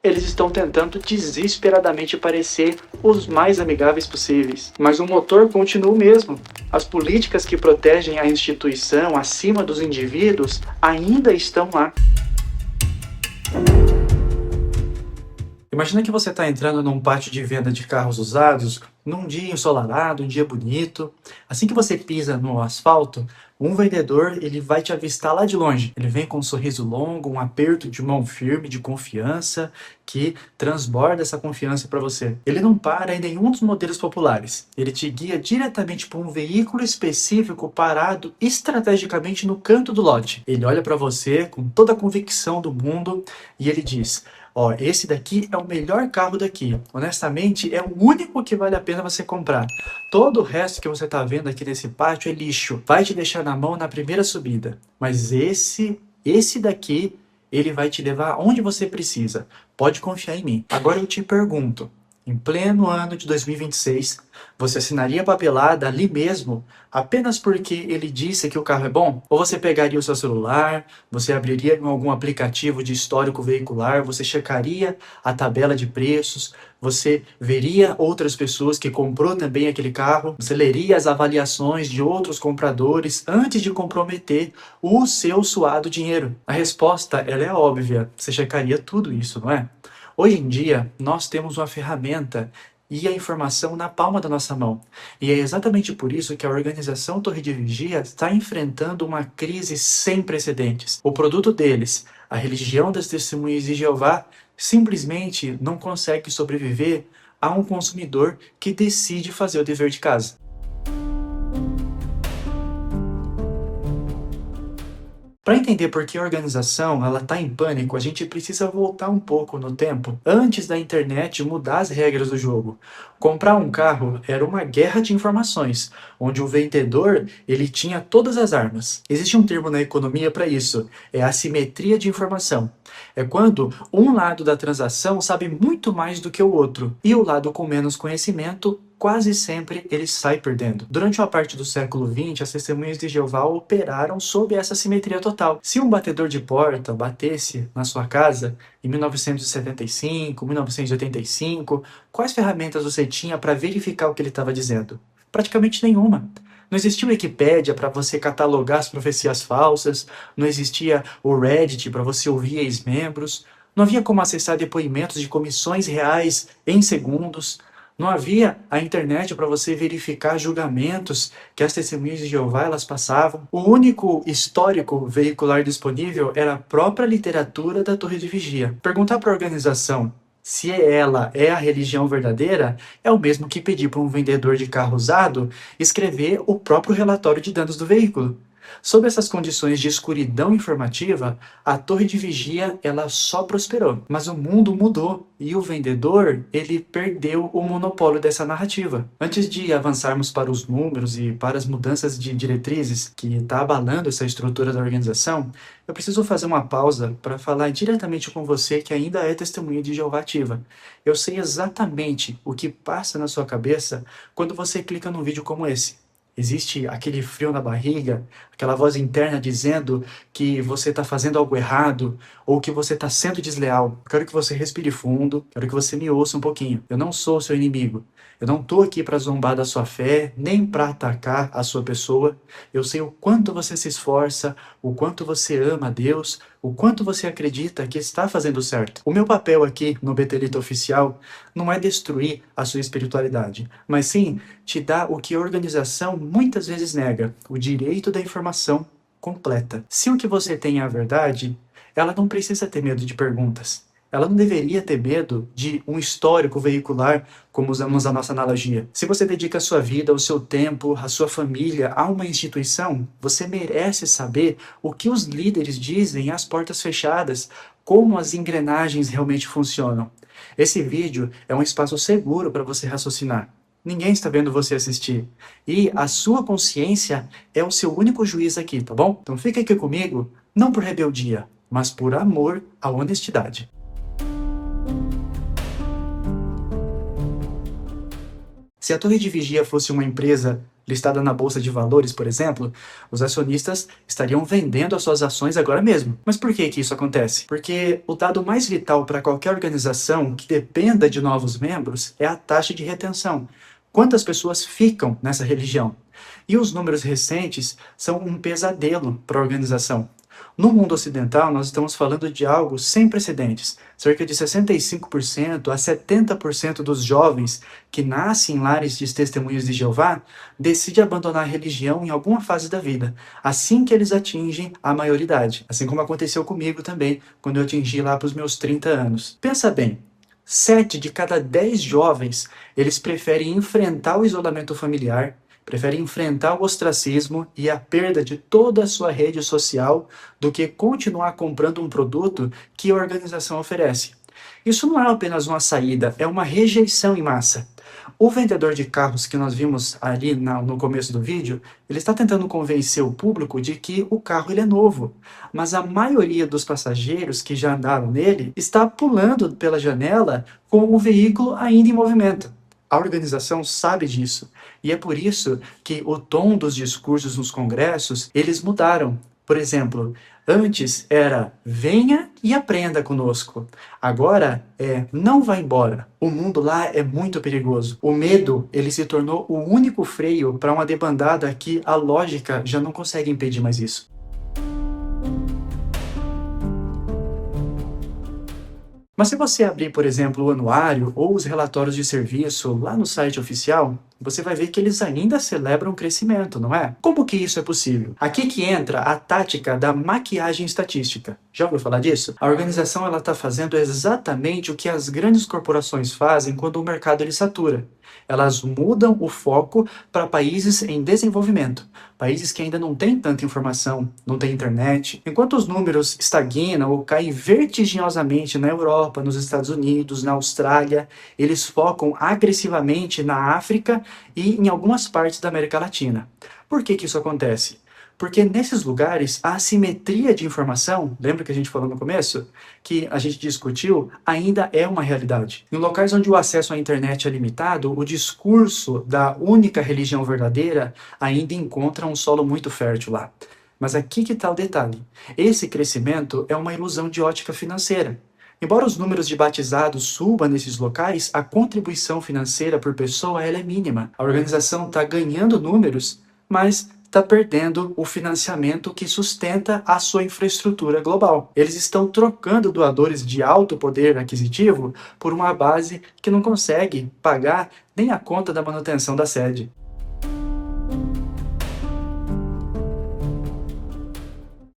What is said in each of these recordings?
Eles estão tentando desesperadamente parecer os mais amigáveis possíveis, mas o motor continua o mesmo. As políticas que protegem a instituição acima dos indivíduos ainda estão lá. Imagina que você está entrando num pátio de venda de carros usados, num dia ensolarado, um dia bonito. Assim que você pisa no asfalto, um vendedor ele vai te avistar lá de longe. Ele vem com um sorriso longo, um aperto de mão firme, de confiança, que transborda essa confiança para você. Ele não para em nenhum dos modelos populares. Ele te guia diretamente para um veículo específico parado estrategicamente no canto do lote. Ele olha para você com toda a convicção do mundo e ele diz: ó, esse daqui é o melhor carro daqui. Honestamente, é o único que vale a pena você comprar. Todo o resto que você está vendo aqui nesse pátio é lixo. Vai te deixar na mão na primeira subida. Mas esse daqui, ele vai te levar onde você precisa. Pode confiar em mim. Agora eu te pergunto, em pleno ano de 2026, você assinaria a papelada ali mesmo, apenas porque ele disse que o carro é bom? Ou você pegaria o seu celular, você abriria em algum aplicativo de histórico veicular, você checaria a tabela de preços, você veria outras pessoas que comprou também aquele carro, você leria as avaliações de outros compradores antes de comprometer o seu suado dinheiro? A resposta, ela é óbvia, você checaria tudo isso, não é? Hoje em dia, nós temos uma ferramenta e a informação na palma da nossa mão. E é exatamente por isso que a organização Torre de Vigia está enfrentando uma crise sem precedentes. O produto deles, a religião das Testemunhas de Jeová, simplesmente não consegue sobreviver a um consumidor que decide fazer o dever de casa. Para entender por que a organização está em pânico, a gente precisa voltar um pouco no tempo, antes da internet mudar as regras do jogo. Comprar um carro era uma guerra de informações, onde o vendedor ele tinha todas as armas. Existe um termo na economia para isso, é assimetria de informação. É quando um lado da transação sabe muito mais do que o outro, e o lado com menos conhecimento quase sempre ele sai perdendo. Durante uma parte do século XX, as Testemunhas de Jeová operaram sob essa simetria total. Se um batedor de porta batesse na sua casa em 1975, 1985, quais ferramentas você tinha para verificar o que ele estava dizendo? Praticamente nenhuma. Não existia o Wikipédia para você catalogar as profecias falsas, não existia o Reddit para você ouvir ex-membros, não havia como acessar depoimentos de comissões reais em segundos, não havia a internet para você verificar julgamentos que as Testemunhas de Jeová elas passavam. O único histórico veicular disponível era a própria literatura da Torre de Vigia. Perguntar para a organização se ela é a religião verdadeira é o mesmo que pedir para um vendedor de carro usado escrever o próprio relatório de danos do veículo. Sob essas condições de escuridão informativa, a Torre de Vigia ela só prosperou. Mas o mundo mudou e o vendedor ele perdeu o monopólio dessa narrativa. Antes de avançarmos para os números e para as mudanças de diretrizes que está abalando essa estrutura da organização, eu preciso fazer uma pausa para falar diretamente com você que ainda é testemunha de Jeová ativa. Eu sei exatamente o que passa na sua cabeça quando você clica num vídeo como esse. Existe aquele frio na barriga, aquela voz interna dizendo que você está fazendo algo errado ou que você está sendo desleal. Eu quero que você respire fundo, quero que você me ouça um pouquinho. Eu não sou seu inimigo. Eu não estou aqui para zombar da sua fé, nem para atacar a sua pessoa. Eu sei o quanto você se esforça, o quanto você ama a Deus, o quanto você acredita que está fazendo certo. O meu papel aqui no Betelito Oficial não é destruir a sua espiritualidade, mas sim te dar o que a organização muitas vezes nega, o direito da informação completa. Se o que você tem é a verdade, ela não precisa ter medo de perguntas. Ela não deveria ter medo de um histórico veicular, como usamos a nossa analogia. Se você dedica a sua vida, o seu tempo, a sua família a uma instituição, você merece saber o que os líderes dizem às portas fechadas, como as engrenagens realmente funcionam. Esse vídeo é um espaço seguro para você raciocinar. Ninguém está vendo você assistir. E a sua consciência é o seu único juiz aqui, tá bom? Então fica aqui comigo, não por rebeldia, mas por amor à honestidade. Se a Torre de Vigia fosse uma empresa listada na Bolsa de Valores, por exemplo, os acionistas estariam vendendo as suas ações agora mesmo. Mas por que isso acontece? Porque o dado mais vital para qualquer organização que dependa de novos membros é a taxa de retenção. Quantas pessoas ficam nessa religião? E os números recentes são um pesadelo para a organização. No mundo ocidental, nós estamos falando de algo sem precedentes. Cerca de 65% a 70% dos jovens que nascem em lares de testemunhas de Jeová decidem abandonar a religião em alguma fase da vida, assim que eles atingem a maioridade. Assim como aconteceu comigo também, quando eu atingi lá para os meus 30 anos. Pensa bem, 7 de cada 10 jovens, eles preferem enfrentar o isolamento familiar, preferem enfrentar o ostracismo e a perda de toda a sua rede social do que continuar comprando um produto que a organização oferece. Isso não é apenas uma saída, é uma rejeição em massa. O vendedor de carros que nós vimos ali no começo do vídeo, ele está tentando convencer o público de que o carro ele é novo, mas a maioria dos passageiros que já andaram nele está pulando pela janela com o veículo ainda em movimento. A organização sabe disso, e é por isso que o tom dos discursos nos congressos, eles mudaram. Por exemplo, antes era venha e aprenda conosco. Agora é não vá embora. O mundo lá é muito perigoso. O medo, ele se tornou o único freio para uma debandada que a lógica já não consegue impedir mais isso. Mas se você abrir, por exemplo, o anuário ou os relatórios de serviço lá no site oficial, você vai ver que eles ainda celebram o crescimento, não é? Como que isso é possível? Aqui que entra a tática da maquiagem estatística. Já ouviu falar disso? A organização está fazendo exatamente o que as grandes corporações fazem quando o mercado ele satura. Elas mudam o foco para países em desenvolvimento, países que ainda não têm tanta informação, não têm internet. Enquanto os números estagnam ou caem vertiginosamente na Europa, nos Estados Unidos, na Austrália, eles focam agressivamente na África e em algumas partes da América Latina. Por que isso acontece? Porque nesses lugares a assimetria de informação, lembra que a gente falou no começo? Que a gente discutiu, ainda é uma realidade. Em locais onde o acesso à internet é limitado, o discurso da única religião verdadeira ainda encontra um solo muito fértil lá. Mas aqui que está o detalhe. Esse crescimento é uma ilusão de ótica financeira. Embora os números de batizados subam nesses locais, a contribuição financeira por pessoa ela é mínima. A organização está ganhando números, mas está perdendo o financiamento que sustenta a sua infraestrutura global. Eles estão trocando doadores de alto poder aquisitivo por uma base que não consegue pagar nem a conta da manutenção da sede.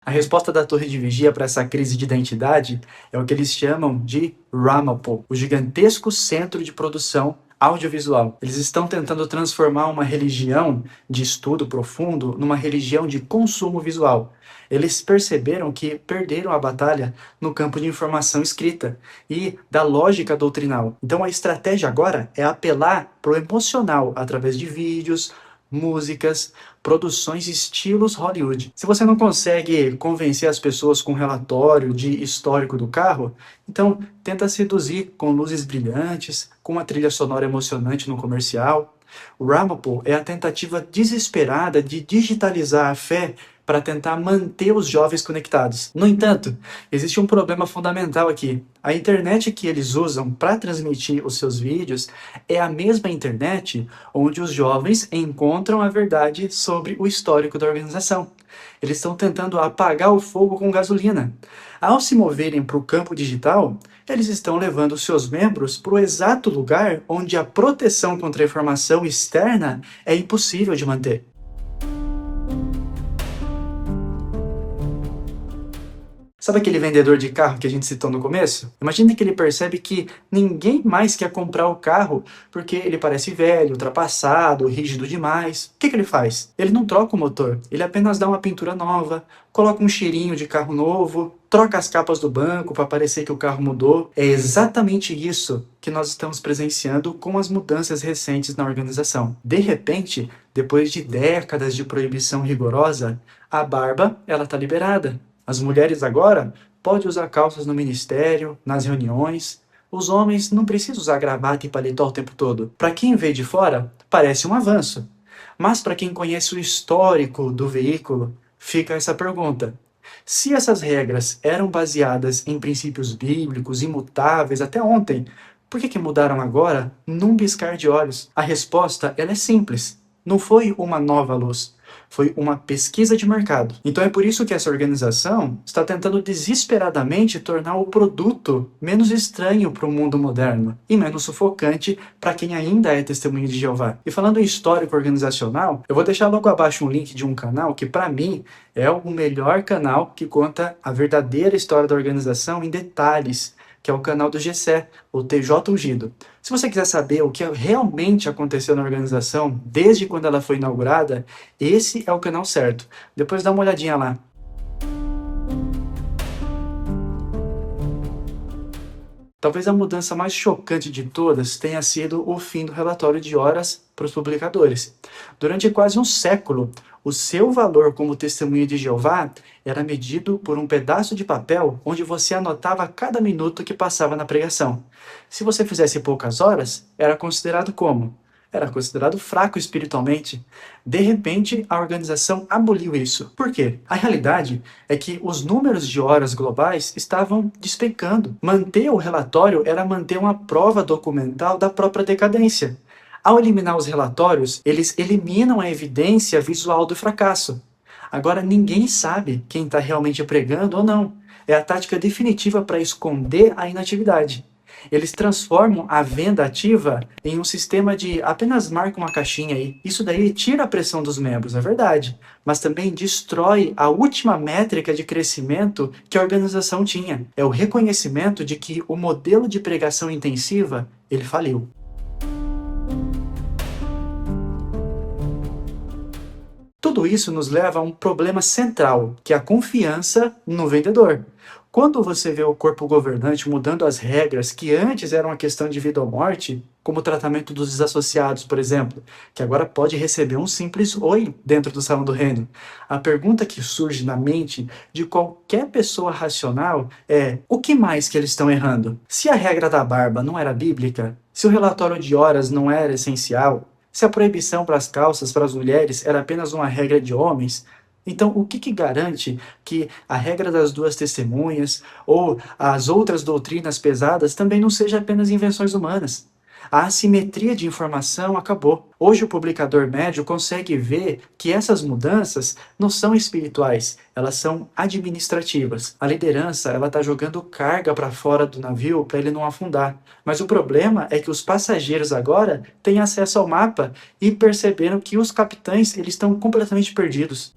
A resposta da Torre de Vigia para essa crise de identidade é o que eles chamam de Ramapo, o gigantesco centro de produção audiovisual. Eles estão tentando transformar uma religião de estudo profundo numa religião de consumo visual. Eles perceberam que perderam a batalha no campo de informação escrita e da lógica doutrinal. Então a estratégia agora é apelar para o emocional através de vídeos, músicas, produções estilos Hollywood. Se você não consegue convencer as pessoas com um relatório de histórico do carro, então tenta seduzir com luzes brilhantes, com uma trilha sonora emocionante no comercial. O Ramapo é a tentativa desesperada de digitalizar a fé para tentar manter os jovens conectados. No entanto, existe um problema fundamental aqui. A internet que eles usam para transmitir os seus vídeos é a mesma internet onde os jovens encontram a verdade sobre o histórico da organização. Eles estão tentando apagar o fogo com gasolina. Ao se moverem para o campo digital, eles estão levando seus membros para o exato lugar onde a proteção contra a informação externa é impossível de manter. Sabe aquele vendedor de carro que a gente citou no começo? Imagina que ele percebe que ninguém mais quer comprar o carro porque ele parece velho, ultrapassado, rígido demais. O que ele faz? Ele não troca o motor, ele apenas dá uma pintura nova, coloca um cheirinho de carro novo, troca as capas do banco para parecer que o carro mudou. É exatamente isso que nós estamos presenciando com as mudanças recentes na organização. De repente, depois de décadas de proibição rigorosa, a barba ela está liberada. As mulheres agora podem usar calças no ministério, nas reuniões. Os homens não precisam usar gravata e paletó o tempo todo. Para quem vê de fora, parece um avanço. Mas para quem conhece o histórico do veículo, fica essa pergunta. Se essas regras eram baseadas em princípios bíblicos, imutáveis até ontem, por que mudaram agora num piscar de olhos? A resposta ela é simples. Não foi uma nova luz, foi uma pesquisa de mercado. Então é por isso que essa organização está tentando desesperadamente tornar o produto menos estranho para o mundo moderno e menos sufocante para quem ainda é testemunha de Jeová. E falando em histórico organizacional, eu vou deixar logo abaixo um link de um canal que para mim é o melhor canal que conta a verdadeira história da organização em detalhes, que é o canal do GCE, o TJ Ungido. Se você quiser saber o que realmente aconteceu na organização desde quando ela foi inaugurada, esse é o canal certo. Depois dá uma olhadinha lá. Talvez a mudança mais chocante de todas tenha sido o fim do relatório de horas para os publicadores. Durante quase um século, o seu valor como testemunha de Jeová era medido por um pedaço de papel onde você anotava cada minuto que passava na pregação. Se você fizesse poucas horas, era considerado como? Era considerado fraco espiritualmente. De repente, a organização aboliu isso. Por quê? A realidade é que os números de horas globais estavam despencando. Manter o relatório era manter uma prova documental da própria decadência. Ao eliminar os relatórios, eles eliminam a evidência visual do fracasso. Agora, ninguém sabe quem está realmente pregando ou não. É a tática definitiva para esconder a inatividade. Eles transformam a venda ativa em um sistema de apenas marca uma caixinha aí. Isso daí tira a pressão dos membros, é verdade, mas também destrói a última métrica de crescimento que a organização tinha. É o reconhecimento de que o modelo de pregação intensiva, ele faliu. Tudo isso nos leva a um problema central, que é a confiança no vendedor. Quando você vê o corpo governante mudando as regras que antes eram uma questão de vida ou morte, como o tratamento dos desassociados, por exemplo, que agora pode receber um simples oi dentro do salão do reino, a pergunta que surge na mente de qualquer pessoa racional é: o que mais que eles estão errando? Se a regra da barba não era bíblica, se o relatório de horas não era essencial, se a proibição para as calças para as mulheres era apenas uma regra de homens, então o que garante que a regra das duas testemunhas ou as outras doutrinas pesadas também não seja apenas invenções humanas? A assimetria de informação acabou. Hoje o publicador médio consegue ver que essas mudanças não são espirituais, elas são administrativas. A liderança ela está jogando carga para fora do navio para ele não afundar. Mas o problema é que os passageiros agora têm acesso ao mapa e perceberam que os capitães eles estão completamente perdidos.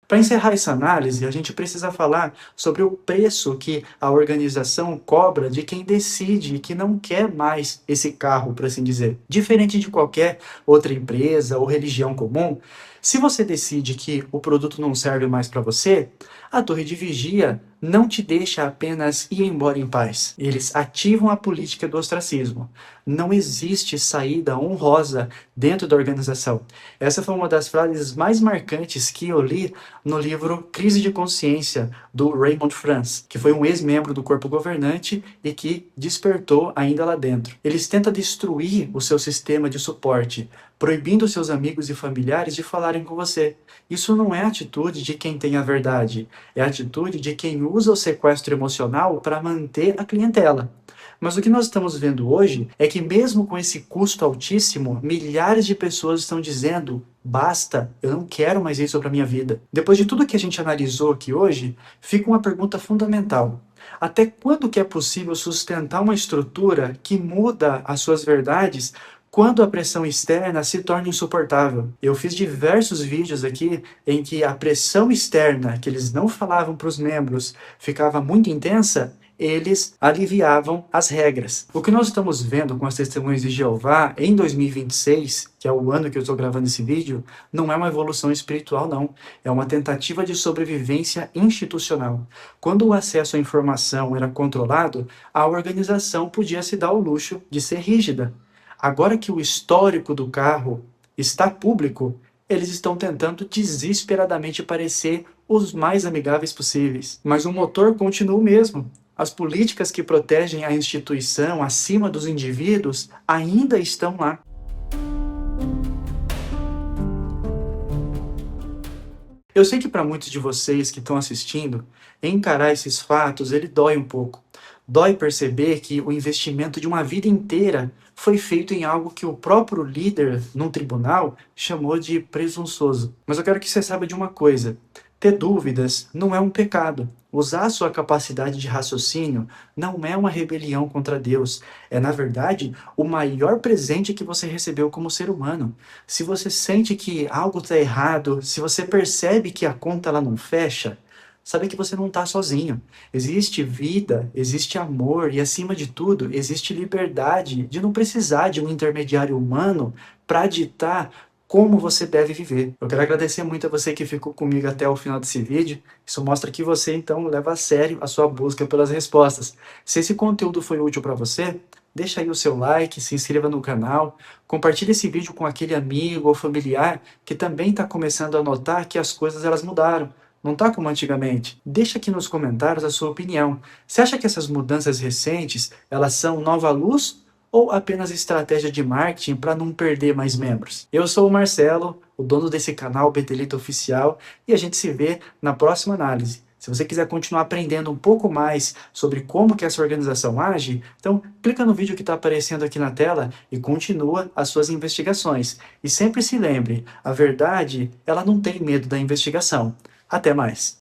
Para encerrar essa análise, a gente precisa falar sobre o preço que a organização cobra de quem decide que não quer mais esse carro, por assim dizer. Diferente de qualquer outra empresa ou religião comum, se você decide que o produto não serve mais para você, a torre de vigia não te deixa apenas ir embora em paz. Eles ativam a política do ostracismo. Não existe saída honrosa dentro da organização. Essa foi uma das frases mais marcantes que eu li no livro Crise de Consciência, do Raymond Franz, que foi um ex-membro do corpo governante e que despertou ainda lá dentro. Eles tentam destruir o seu sistema de suporte, proibindo seus amigos e familiares de falarem com você. Isso não é atitude de quem tem a verdade, é atitude de quem usa o sequestro emocional para manter a clientela. Mas o que nós estamos vendo hoje é que mesmo com esse custo altíssimo, milhares de pessoas estão dizendo: basta, eu não quero mais isso para minha vida. Depois de tudo que a gente analisou aqui hoje, fica uma pergunta fundamental. Até quando que é possível sustentar uma estrutura que muda as suas verdades quando a pressão externa se torna insuportável? Eu fiz diversos vídeos aqui em que a pressão externa, que eles não falavam para os membros, ficava muito intensa, eles aliviavam as regras. O que nós estamos vendo com as testemunhas de Jeová em 2026, que é o ano que eu estou gravando esse vídeo, não é uma evolução espiritual, não. É uma tentativa de sobrevivência institucional. Quando o acesso à informação era controlado, a organização podia se dar o luxo de ser rígida. Agora que o histórico do carro está público, eles estão tentando desesperadamente parecer os mais amigáveis possíveis. Mas o motor continua o mesmo. As políticas que protegem a instituição acima dos indivíduos ainda estão lá. Eu sei que para muitos de vocês que estão assistindo, encarar esses fatos, ele dói um pouco. Dói perceber que o investimento de uma vida inteira foi feito em algo que o próprio líder num tribunal chamou de presunçoso. Mas eu quero que você saiba de uma coisa: ter dúvidas não é um pecado. Usar a sua capacidade de raciocínio não é uma rebelião contra Deus. É, na verdade, o maior presente que você recebeu como ser humano. Se você sente que algo está errado, se você percebe que a conta ela não fecha, sabe que você não está sozinho. Existe vida, existe amor e, acima de tudo, existe liberdade de não precisar de um intermediário humano para ditar como você deve viver. Eu quero agradecer muito a você que ficou comigo até o final desse vídeo. Isso mostra que você, então, leva a sério a sua busca pelas respostas. Se esse conteúdo foi útil para você, deixa aí o seu like, se inscreva no canal, compartilhe esse vídeo com aquele amigo ou familiar que também está começando a notar que as coisas elas mudaram. Não está como antigamente. Deixa aqui nos comentários a sua opinião. Você acha que essas mudanças recentes, elas são nova luz ou apenas estratégia de marketing para não perder mais membros? Eu sou o Marcelo, o dono desse canal Betelito Oficial, e a gente se vê na próxima análise. Se você quiser continuar aprendendo um pouco mais sobre como que essa organização age, então clica no vídeo que está aparecendo aqui na tela e continua as suas investigações. E sempre se lembre, a verdade, ela não tem medo da investigação. Até mais!